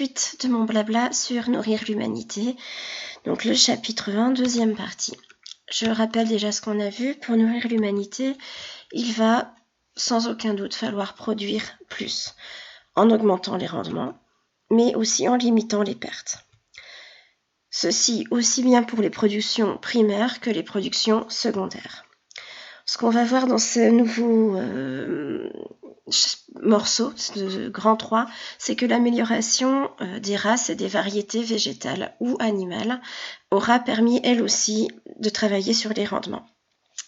suite de mon blabla sur Nourrir l'humanité, donc le chapitre 1, deuxième partie. Je rappelle déjà ce qu'on a vu. Pour nourrir l'humanité, il va sans aucun doute falloir produire plus, en augmentant les rendements, mais aussi en limitant les pertes. Ceci aussi bien pour les productions primaires que les productions secondaires. Ce qu'on va voir dans ce nouveau morceau de Grand 3, c'est que l'amélioration des races et des variétés végétales ou animales aura permis elle aussi de travailler sur les rendements.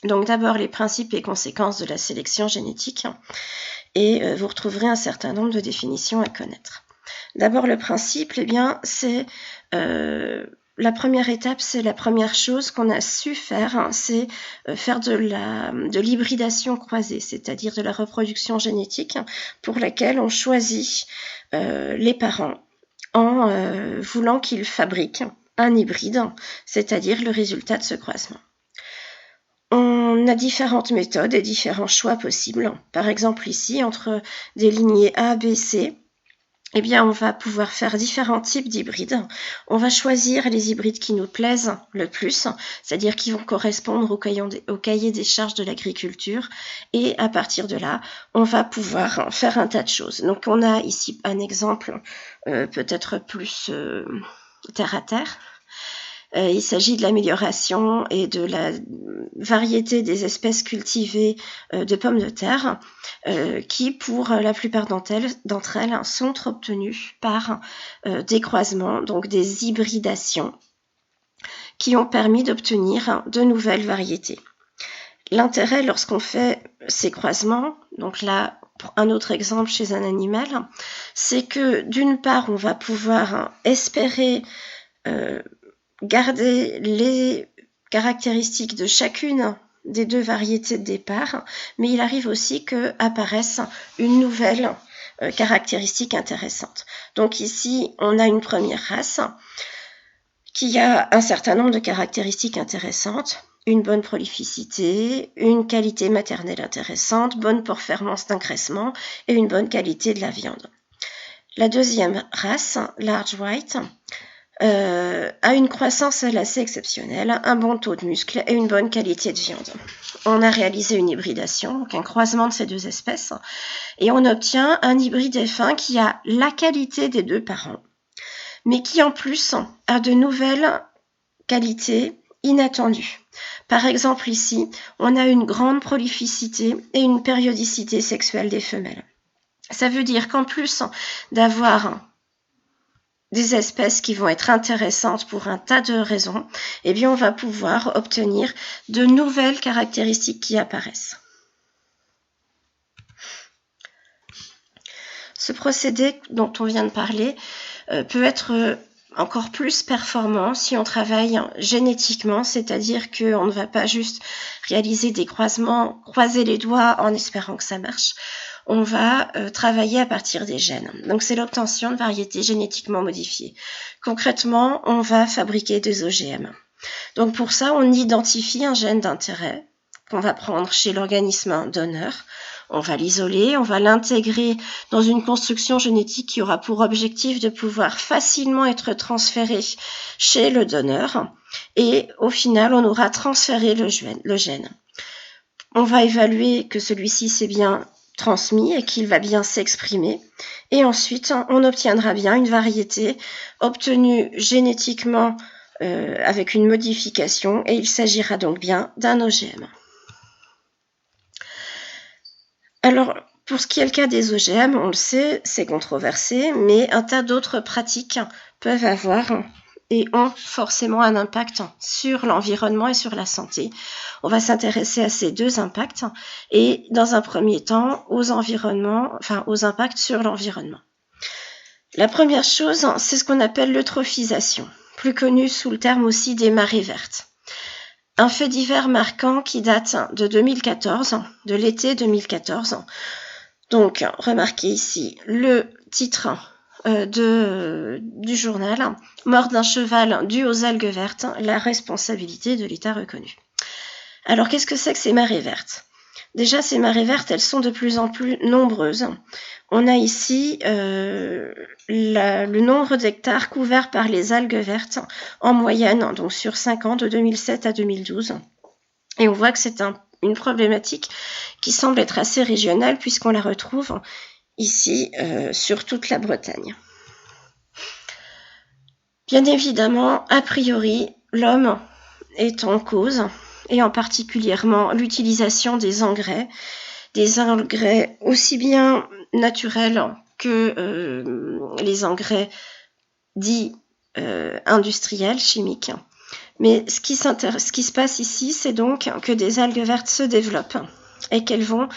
Donc d'abord les principes et conséquences de la sélection génétique, et vous retrouverez un certain nombre de définitions à connaître. D'abord le principe, c'est la première étape, c'est la première chose qu'on a su faire, c'est faire de l'hybridation croisée, c'est-à-dire de la reproduction génétique pour laquelle on choisit les parents en voulant qu'ils fabriquent un hybride, c'est-à-dire le résultat de ce croisement. On a différentes méthodes et différents choix possibles. Par exemple ici, entre des lignées A, B, C, on va pouvoir faire différents types d'hybrides. On va choisir les hybrides qui nous plaisent le plus, c'est-à-dire qui vont correspondre au cahier des charges de l'agriculture. Et à partir de là, on va pouvoir faire un tas de choses. Donc on a ici un exemple peut-être plus terre à terre. Il s'agit de l'amélioration et de la variété des espèces cultivées de pommes de terre qui, pour la plupart d'entre elles, sont obtenues par des croisements, donc des hybridations, qui ont permis d'obtenir de nouvelles variétés. L'intérêt lorsqu'on fait ces croisements, donc là, pour un autre exemple chez un animal, c'est que d'une part, on va pouvoir espérer garder les caractéristiques de chacune des deux variétés de départ, mais il arrive aussi qu'apparaisse une nouvelle caractéristique intéressante. Donc ici, on a une première race qui a un certain nombre de caractéristiques intéressantes, une bonne prolificité, une qualité maternelle intéressante, bonne performance d'engraissement et une bonne qualité de la viande. La deuxième race, Large White, a une croissance assez exceptionnelle, un bon taux de muscle et une bonne qualité de viande. On a réalisé une hybridation, donc un croisement de ces deux espèces, et on obtient un hybride F1 qui a la qualité des deux parents, mais qui en plus a de nouvelles qualités inattendues. Par exemple ici, on a une grande prolificité et une périodicité sexuelle des femelles. Ça veut dire qu'en plus d'avoir des espèces qui vont être intéressantes pour un tas de raisons, on va pouvoir obtenir de nouvelles caractéristiques qui apparaissent. Ce procédé dont on vient de parler peut être encore plus performant si on travaille génétiquement, c'est-à-dire qu'on ne va pas juste réaliser des croisements, croiser les doigts en espérant que ça marche. On va travailler à partir des gènes. Donc c'est l'obtention de variétés génétiquement modifiées. Concrètement, on va fabriquer des OGM. Donc pour ça, on identifie un gène d'intérêt qu'on va prendre chez l'organisme donneur. On va l'isoler, on va l'intégrer dans une construction génétique qui aura pour objectif de pouvoir facilement être transféré chez le donneur. Et au final, on aura transféré le gène. On va évaluer que celui-ci s'est bien transmis et qu'il va bien s'exprimer. Et ensuite, on obtiendra bien une variété obtenue génétiquement avec une modification, et il s'agira donc bien d'un OGM. Alors, pour ce qui est le cas des OGM, on le sait, c'est controversé, mais un tas d'autres pratiques peuvent avoir et ont forcément un impact sur l'environnement et sur la santé. On va s'intéresser à ces deux impacts et dans un premier temps aux impacts sur l'environnement. La première chose, c'est ce qu'on appelle l'eutrophisation, plus connu sous le terme aussi des marées vertes. Un fait divers marquant qui date de 2014, de l'été 2014. Donc, remarquez ici le titre du journal « Mort d'un cheval dû aux algues vertes, la responsabilité de l'État reconnue ». Alors, qu'est-ce que c'est que ces marées vertes ? Déjà, ces marées vertes, elles sont de plus en plus nombreuses. On a ici le nombre d'hectares couverts par les algues vertes en moyenne, donc sur 5 ans, de 2007 à 2012. Et on voit que c'est une problématique qui semble être assez régionale puisqu'on la retrouve ici sur toute la Bretagne. Bien évidemment, a priori, l'homme est en cause, et en particulièrement l'utilisation des engrais aussi bien naturels que les engrais dits industriels, chimiques. Mais ce qui se passe ici, c'est donc que des algues vertes se développent et qu'elles vont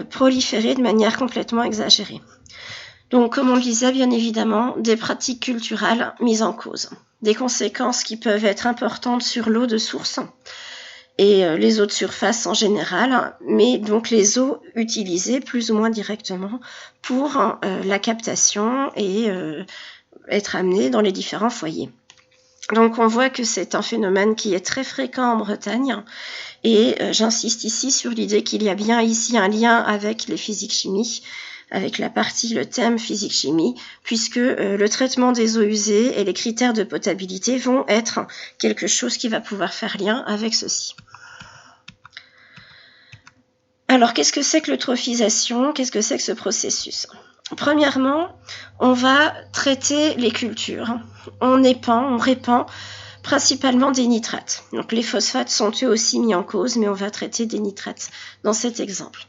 proliférer de manière complètement exagérée. Donc, comme on le disait, bien évidemment, des pratiques culturales mises en cause, des conséquences qui peuvent être importantes sur l'eau de source et les eaux de surface en général, mais donc les eaux utilisées plus ou moins directement pour la captation et être amenées dans les différents foyers. Donc on voit que c'est un phénomène qui est très fréquent en Bretagne et j'insiste ici sur l'idée qu'il y a bien ici un lien avec les physiques-chimie, avec le thème physique-chimie, puisque le traitement des eaux usées et les critères de potabilité vont être quelque chose qui va pouvoir faire lien avec ceci. Alors, qu'est-ce que c'est que l'eutrophisation ? Qu'est-ce que c'est que ce processus ? Premièrement, on va traiter les cultures. On répand principalement des nitrates. Donc, les phosphates sont eux aussi mis en cause, mais on va traiter des nitrates dans cet exemple.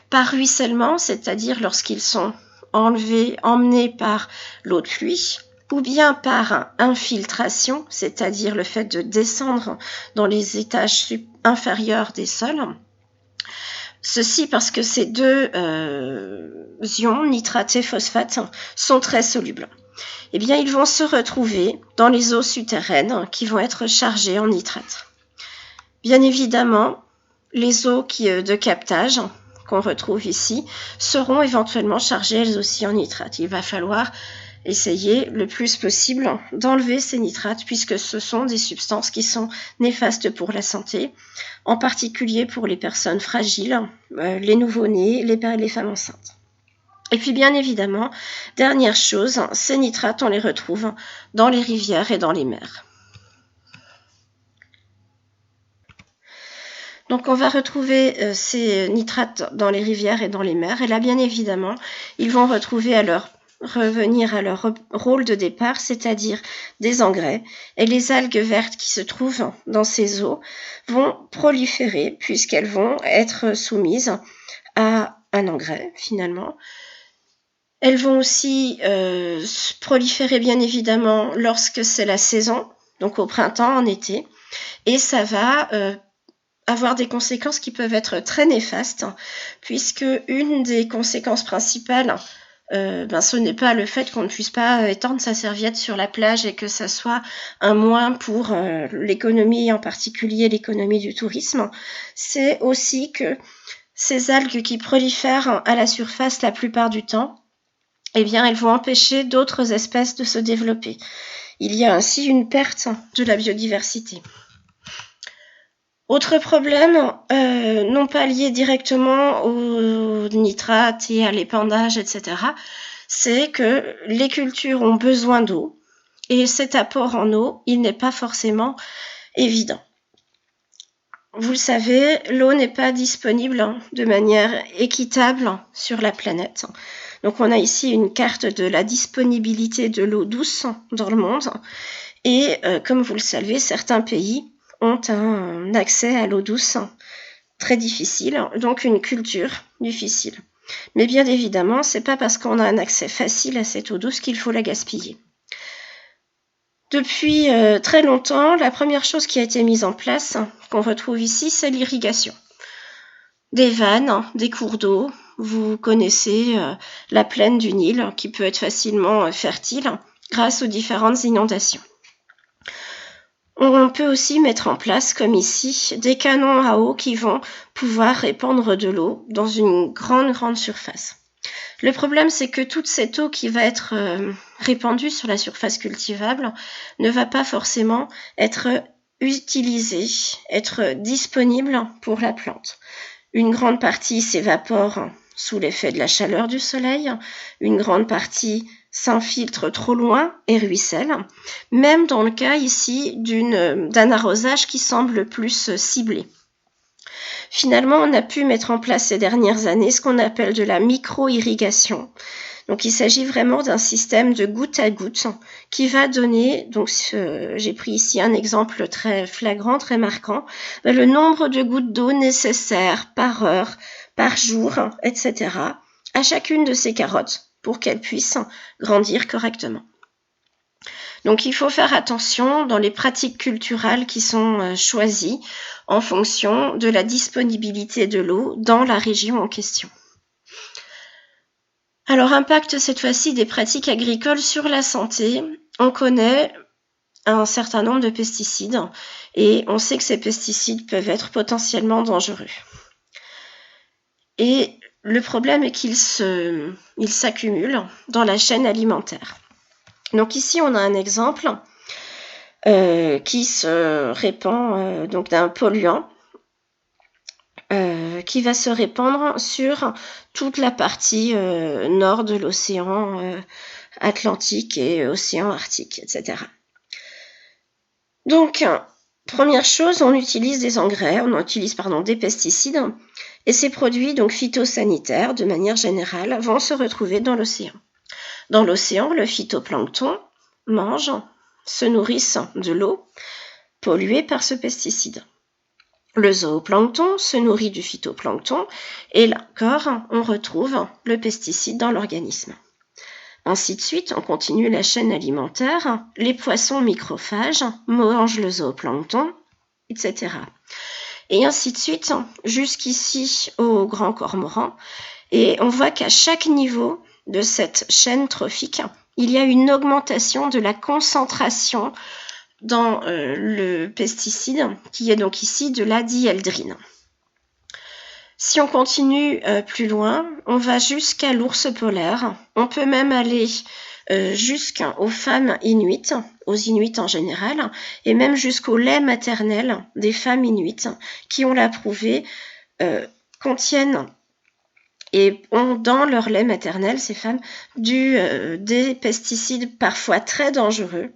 Par ruissellement, c'est-à-dire lorsqu'ils sont emmenés par l'eau de pluie, ou bien par infiltration, c'est-à-dire le fait de descendre dans les étages inférieurs des sols. Ceci parce que ces deux ions, nitrate et phosphate, sont très solubles. Eh bien, ils vont se retrouver dans les eaux souterraines qui vont être chargées en nitrate. Bien évidemment, les eaux de captage qu'on retrouve ici seront éventuellement chargées elles aussi en nitrate. Il va falloir essayer le plus possible d'enlever ces nitrates puisque ce sont des substances qui sont néfastes pour la santé, en particulier pour les personnes fragiles, les nouveau-nés, les femmes enceintes. Et puis bien évidemment, dernière chose, ces nitrates, on les retrouve dans les rivières et dans les mers. Donc on va retrouver ces nitrates dans les rivières et dans les mers, et là bien évidemment, ils vont revenir à leur rôle de départ, c'est-à-dire des engrais, et les algues vertes qui se trouvent dans ces eaux vont proliférer puisqu'elles vont être soumises à un engrais finalement. Elles vont aussi proliférer bien évidemment lorsque c'est la saison, donc au printemps, en été, et ça va avoir des conséquences qui peuvent être très néfastes, puisque une des conséquences principales, ce n'est pas le fait qu'on ne puisse pas étendre sa serviette sur la plage et que ça soit un moins pour l'économie, en particulier l'économie du tourisme, c'est aussi que ces algues qui prolifèrent à la surface la plupart du temps, eh bien, elles vont empêcher d'autres espèces de se développer. Il y a ainsi une perte de la biodiversité. Autre problème, non pas lié directement aux nitrates et à l'épandage, etc., c'est que les cultures ont besoin d'eau et cet apport en eau, il n'est pas forcément évident. Vous le savez, l'eau n'est pas disponible de manière équitable sur la planète. Donc on a ici une carte de la disponibilité de l'eau douce dans le monde et comme vous le savez, certains pays ont un accès à l'eau douce très difficile, donc une culture difficile. Mais bien évidemment, c'est pas parce qu'on a un accès facile à cette eau douce qu'il faut la gaspiller. Depuis très longtemps, la première chose qui a été mise en place, qu'on retrouve ici, c'est l'irrigation. Des vannes, des cours d'eau, vous connaissez la plaine du Nil qui peut être facilement fertile grâce aux différentes inondations. On peut aussi mettre en place, comme ici, des canons à eau qui vont pouvoir répandre de l'eau dans une grande surface. Le problème, c'est que toute cette eau qui va être répandue sur la surface cultivable ne va pas forcément être utilisée, être disponible pour la plante. Une grande partie s'évapore sous l'effet de la chaleur du soleil, une grande partie s'infiltre trop loin et ruisselle, même dans le cas ici d'un arrosage qui semble plus ciblé. Finalement, on a pu mettre en place ces dernières années ce qu'on appelle de la micro-irrigation. Donc il s'agit vraiment d'un système de goutte à goutte qui va donner, donc j'ai pris ici un exemple très flagrant, très marquant, le nombre de gouttes d'eau nécessaires par heure, par jour, etc. à chacune de ces carottes pour qu'elles puissent grandir correctement. Donc il faut faire attention dans les pratiques culturales qui sont choisies en fonction de la disponibilité de l'eau dans la région en question. Alors, impact cette fois-ci des pratiques agricoles sur la santé. On connaît un certain nombre de pesticides et on sait que ces pesticides peuvent être potentiellement dangereux. Et le problème est qu'ils s'accumulent dans la chaîne alimentaire. Donc ici, on a un exemple qui se répand donc d'un polluant qui va se répandre sur toute la partie nord de l'océan Atlantique et océan Arctique, etc. Donc, première chose, on utilise des engrais, des pesticides, et ces produits donc phytosanitaires, de manière générale, vont se retrouver dans l'océan. Dans l'océan, le phytoplancton mange, se nourrissent de l'eau polluée par ce pesticide. Le zooplancton se nourrit du phytoplancton et là encore, on retrouve le pesticide dans l'organisme. Ainsi de suite, on continue la chaîne alimentaire, les poissons microphages mangent le zooplancton, etc. Et ainsi de suite, jusqu'ici au grand cormoran. Et on voit qu'à chaque niveau de cette chaîne trophique, il y a une augmentation de la concentration dans le pesticide, qui est donc ici de la dieldrine. Si on continue plus loin, on va jusqu'à l'ours polaire. On peut même aller jusqu'aux femmes inuites, aux inuits en général, et même jusqu'au lait maternel des femmes inuites qui, on l'a prouvé, contiennent et ont dans leur lait maternel, ces femmes, des pesticides parfois très dangereux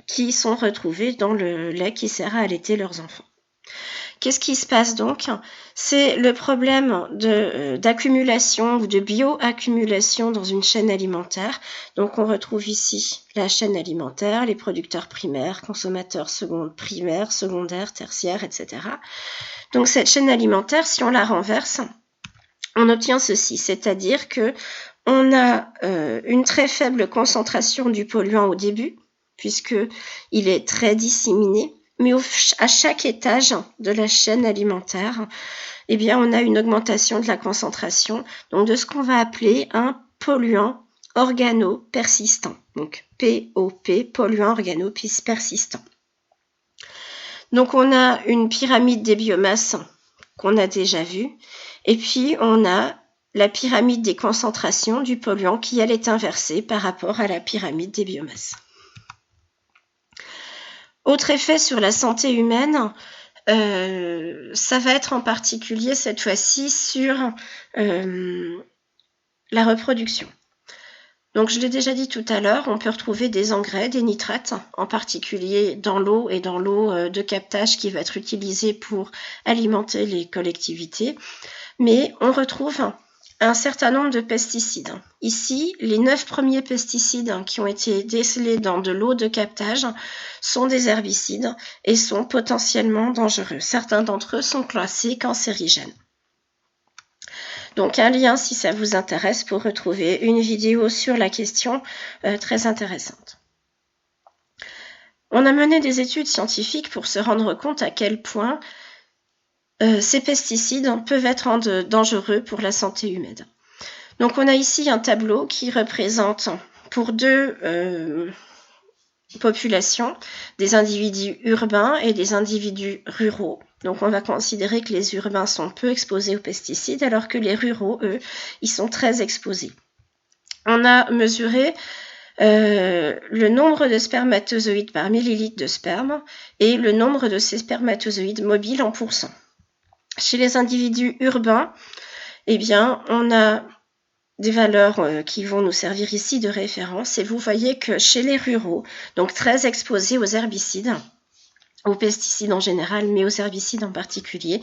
qui sont retrouvés dans le lait qui sert à allaiter leurs enfants. Qu'est-ce qui se passe donc ? C'est le problème d'accumulation ou de bioaccumulation dans une chaîne alimentaire. Donc on retrouve ici la chaîne alimentaire, les producteurs primaires, consommateurs primaires, secondaires, tertiaires, etc. Donc cette chaîne alimentaire, si on la renverse, on obtient ceci, c'est-à-dire que on a une très faible concentration du polluant au début, puisqu'il est très disséminé, mais à chaque étage de la chaîne alimentaire, eh bien, on a une augmentation de la concentration, donc de ce qu'on va appeler un polluant organo-persistant, donc POP, polluant organo-persistant. Donc, on a une pyramide des biomasses qu'on a déjà vue, et puis on a la pyramide des concentrations du polluant qui, elle, est inversée par rapport à la pyramide des biomasses. Autre effet sur la santé humaine, ça va être en particulier cette fois-ci sur la reproduction. Donc je l'ai déjà dit tout à l'heure, on peut retrouver des engrais, des nitrates, en particulier dans l'eau et dans l'eau de captage qui va être utilisée pour alimenter les collectivités. Mais on retrouve un certain nombre de pesticides. Ici, les 9 premiers pesticides qui ont été décelés dans de l'eau de captage sont des herbicides et sont potentiellement dangereux. Certains d'entre eux sont classés cancérigènes. Donc un lien si ça vous intéresse pour retrouver une vidéo sur la question très intéressante. On a mené des études scientifiques pour se rendre compte à quel point ces pesticides peuvent être dangereux pour la santé humaine. Donc on a ici un tableau qui représente pour deux populations, des individus urbains et des individus ruraux. Donc on va considérer que les urbains sont peu exposés aux pesticides alors que les ruraux, eux, ils sont très exposés. On a mesuré le nombre de spermatozoïdes par millilitre de sperme et le nombre de ces spermatozoïdes mobiles en pourcent. Chez les individus urbains, eh bien, on a des valeurs qui vont nous servir ici de référence. Et vous voyez que chez les ruraux, donc très exposés aux herbicides, aux pesticides en général, mais aux herbicides en particulier,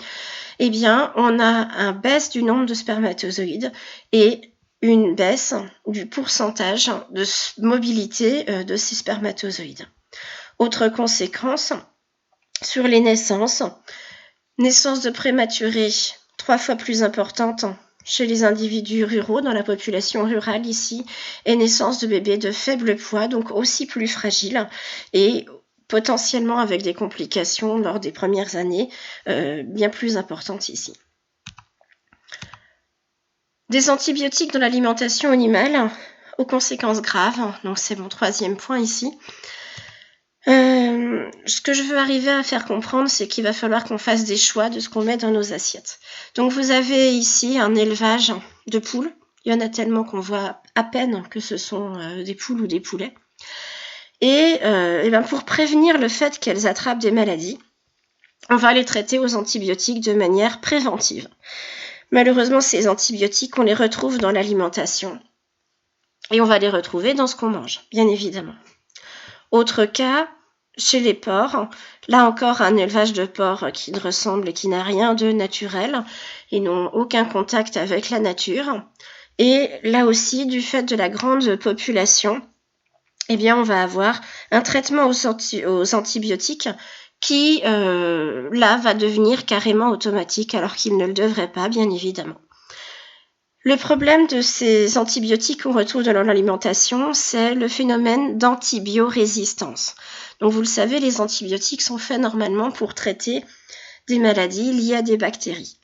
eh bien, on a une baisse du nombre de spermatozoïdes et une baisse du pourcentage de mobilité de ces spermatozoïdes. Autre conséquence, sur les naissances, naissance de prématurés 3 fois plus importante chez les individus ruraux, dans la population rurale ici, et naissance de bébés de faible poids, donc aussi plus fragiles, et potentiellement avec des complications lors des premières années bien plus importantes ici. Des antibiotiques dans l'alimentation animale aux conséquences graves, donc c'est mon 3e point ici. Ce que je veux arriver à faire comprendre, c'est qu'il va falloir qu'on fasse des choix de ce qu'on met dans nos assiettes. Donc vous avez ici un élevage de poules. Il y en a tellement qu'on voit à peine que ce sont des poules ou des poulets. Et bien pour prévenir le fait qu'elles attrapent des maladies, on va les traiter aux antibiotiques de manière préventive. Malheureusement, ces antibiotiques, on les retrouve dans l'alimentation. Et on va les retrouver dans ce qu'on mange, bien évidemment. Autre cas, chez les porcs, là encore un élevage de porcs qui ressemble et qui n'a rien de naturel. Ils n'ont aucun contact avec la nature. Et là aussi, du fait de la grande population, eh bien, on va avoir un traitement aux antibiotiques qui, là, va devenir carrément automatique, alors qu'il ne le devrait pas, bien évidemment. Le problème de ces antibiotiques qu'on retrouve dans l'alimentation, c'est le phénomène d'antibiorésistance. Donc, vous le savez, les antibiotiques sont faits normalement pour traiter des maladies liées à des bactéries.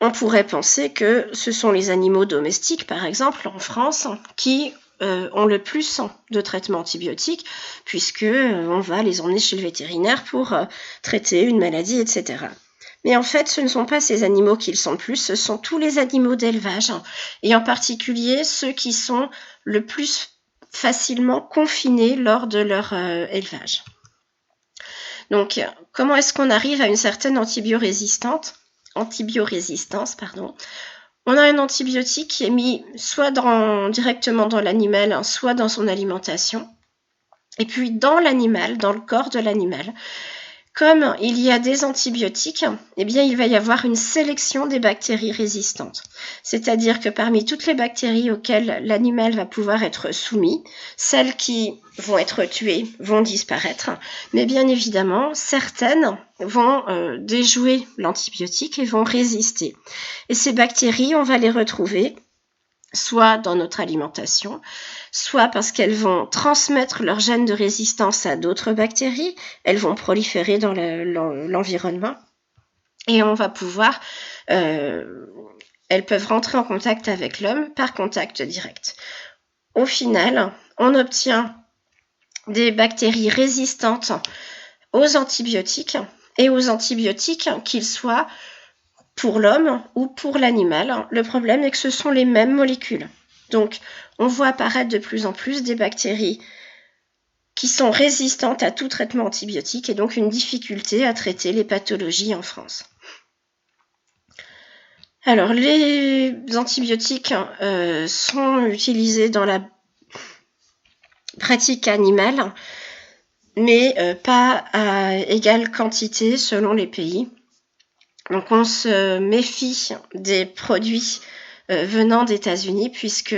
On pourrait penser que ce sont les animaux domestiques, par exemple, en France, qui ont le plus de traitements antibiotiques, puisque on va les emmener chez le vétérinaire pour traiter une maladie, etc. Mais en fait, ce ne sont pas ces animaux qui le sont le plus, ce sont tous les animaux d'élevage, et en particulier ceux qui sont le plus facilement confinés lors de leur élevage. Donc, comment est-ce qu'on arrive à une certaine antibiorésistance ? On a un antibiotique qui est mis soit directement dans l'animal, soit dans son alimentation. Et puis dans l'animal, dans le corps de l'animal, comme il y a des antibiotiques, eh bien il va y avoir une sélection des bactéries résistantes. C'est-à-dire que parmi toutes les bactéries auxquelles l'animal va pouvoir être soumis, celles qui vont être tuées vont disparaître. Mais bien évidemment, certaines vont déjouer l'antibiotique et vont résister. Et ces bactéries, on va les retrouver soit dans notre alimentation, soit parce qu'elles vont transmettre leur gène de résistance à d'autres bactéries, elles vont proliférer dans l'environnement, et on va pouvoir, elles peuvent rentrer en contact avec l'homme par contact direct. Au final, on obtient des bactéries résistantes aux antibiotiques, et aux antibiotiques, qu'ils soient pour l'homme ou pour l'animal. Le problème est que ce sont les mêmes molécules. Donc, on voit apparaître de plus en plus des bactéries qui sont résistantes à tout traitement antibiotique et donc une difficulté à traiter les pathologies en France. Alors, les antibiotiques sont utilisés dans la pratique animale, mais pas à égale quantité selon les pays. Donc on se méfie des produits venant d'États-Unis puisque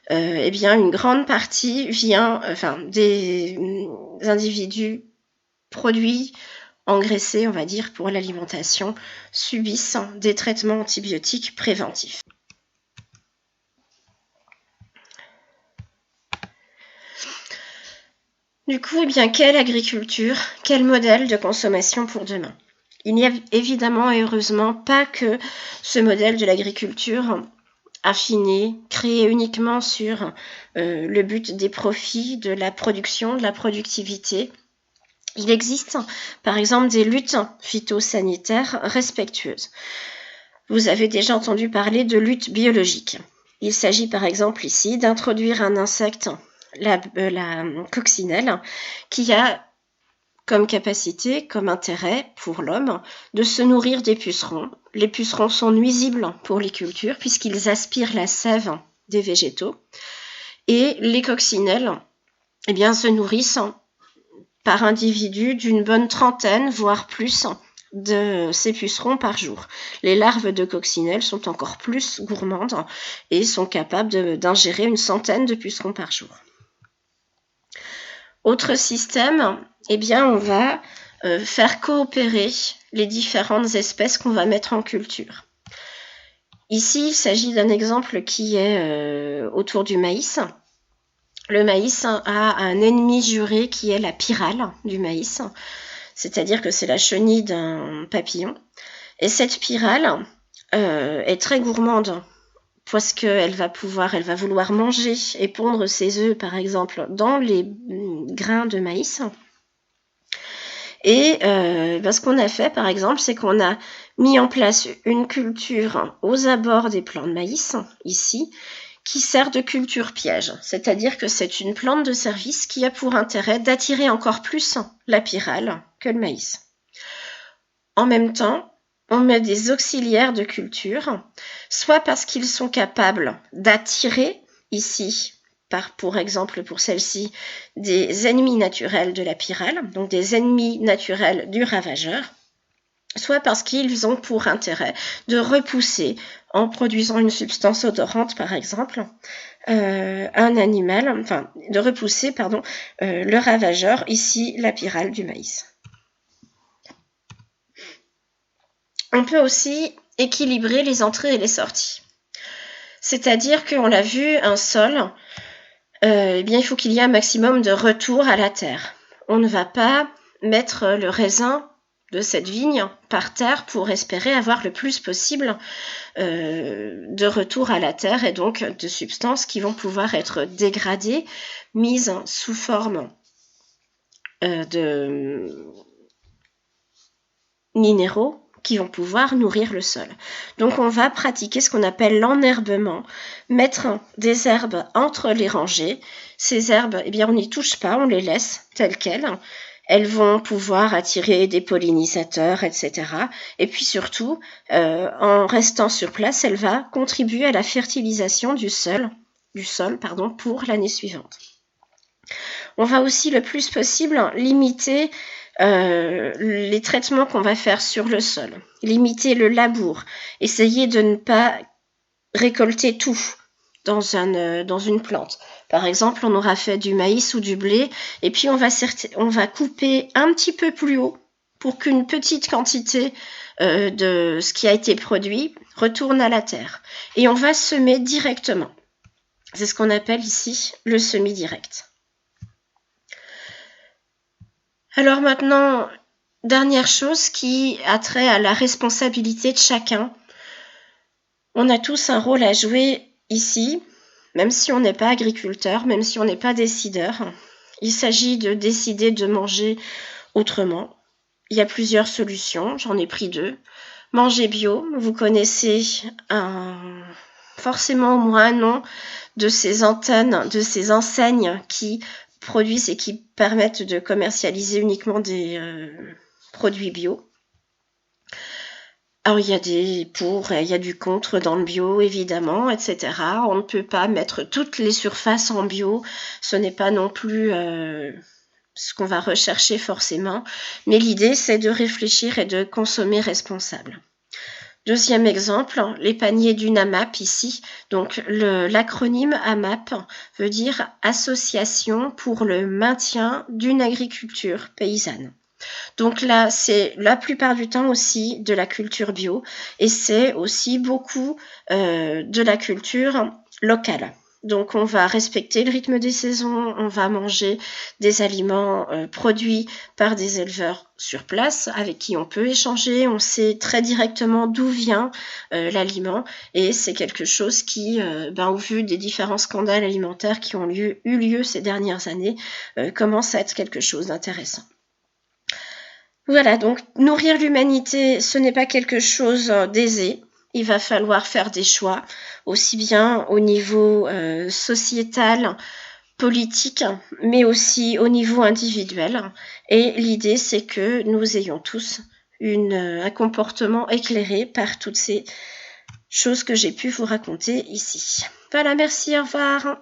eh bien une grande partie vient, des individus produits engraissés, on va dire, pour l'alimentation, subissent des traitements antibiotiques préventifs. Du coup, eh bien, quelle agriculture, quel modèle de consommation pour demain ? Il n'y a évidemment et heureusement pas que ce modèle de l'agriculture affiné, créé uniquement sur le but des profits, de la production, de la productivité. Il existe par exemple des luttes phytosanitaires respectueuses. Vous avez déjà entendu parler de lutte biologique. Il s'agit par exemple ici d'introduire un insecte, la coccinelle, qui a comme capacité, comme intérêt pour l'homme, de se nourrir des pucerons. Les pucerons sont nuisibles pour les cultures puisqu'ils aspirent la sève des végétaux. Et les coccinelles se nourrissent par individu d'une bonne trentaine, voire plus, de ces pucerons par jour. Les larves de coccinelles sont encore plus gourmandes et sont capables d'ingérer une centaine de pucerons par jour. Autre système, on va faire coopérer les différentes espèces qu'on va mettre en culture. Ici, il s'agit d'un exemple qui est autour du maïs. Le maïs a un ennemi juré qui est la pyrale du maïs, c'est-à-dire que c'est la chenille d'un papillon. Et cette pyrale est très gourmande parce qu'elle va vouloir manger et pondre ses œufs, par exemple, dans les grains de maïs. Et ce qu'on a fait, par exemple, c'est qu'on a mis en place une culture aux abords des plants de maïs, ici, qui sert de culture piège. C'est-à-dire que c'est une plante de service qui a pour intérêt d'attirer encore plus la pyrale que le maïs. En même temps, on met des auxiliaires de culture, soit parce qu'ils sont capables d'attirer, ici, pour exemple pour celle-ci, des ennemis naturels de la pyrale, donc des ennemis naturels du ravageur, soit parce qu'ils ont pour intérêt de repousser, en produisant une substance odorante par exemple, un animal, de repousser, le ravageur, ici la pyrale du maïs. On peut aussi équilibrer les entrées et les sorties. C'est-à-dire qu'on l'a vu, un sol, il faut qu'il y ait un maximum de retour à la terre. On ne va pas mettre le raisin de cette vigne par terre pour espérer avoir le plus possible de retour à la terre et donc de substances qui vont pouvoir être dégradées, mises sous forme de minéraux qui vont pouvoir nourrir le sol. Donc on va pratiquer ce qu'on appelle l'enherbement, mettre des herbes entre les rangées. Ces herbes, on n'y touche pas, on les laisse telles quelles. Elles vont pouvoir attirer des pollinisateurs, etc. Et puis surtout, en restant sur place, elle va contribuer à la fertilisation du sol pour l'année suivante. On va aussi le plus possible limiter les traitements qu'on va faire sur le sol, limiter le labour, essayer de ne pas récolter tout dans une plante. Par exemple, on aura fait du maïs ou du blé, et puis on va couper un petit peu plus haut pour qu'une petite quantité de ce qui a été produit retourne à la terre. Et on va semer directement. C'est ce qu'on appelle ici le semis direct. Alors maintenant, dernière chose qui a trait à la responsabilité de chacun. On a tous un rôle à jouer ici, même si on n'est pas agriculteur, même si on n'est pas décideur. Il s'agit de décider de manger autrement. Il y a plusieurs solutions, j'en ai pris 2. Manger bio, vous connaissez forcément au moins un nom de ces antennes, de ces enseignes qui produisent et qui permettent de commercialiser uniquement des produits bio. Alors, il y a des pour, il y a du contre dans le bio, évidemment, etc. On ne peut pas mettre toutes les surfaces en bio. Ce n'est pas non plus ce qu'on va rechercher forcément. Mais l'idée, c'est de réfléchir et de consommer responsable. Deuxième exemple, les paniers d'une AMAP ici. Donc, l'acronyme AMAP veut dire Association pour le maintien d'une agriculture paysanne. Donc là, c'est la plupart du temps aussi de la culture bio et c'est aussi beaucoup de la culture locale. Donc on va respecter le rythme des saisons, on va manger des aliments produits par des éleveurs sur place avec qui on peut échanger, on sait très directement d'où vient l'aliment et c'est quelque chose qui, au vu des différents scandales alimentaires qui ont eu lieu ces dernières années, commence à être quelque chose d'intéressant. Voilà, donc nourrir l'humanité, ce n'est pas quelque chose d'aisé. Il va falloir faire des choix, aussi bien au niveau sociétal, politique, mais aussi au niveau individuel. Et l'idée, c'est que nous ayons tous un comportement éclairé par toutes ces choses que j'ai pu vous raconter ici. Voilà, merci, au revoir.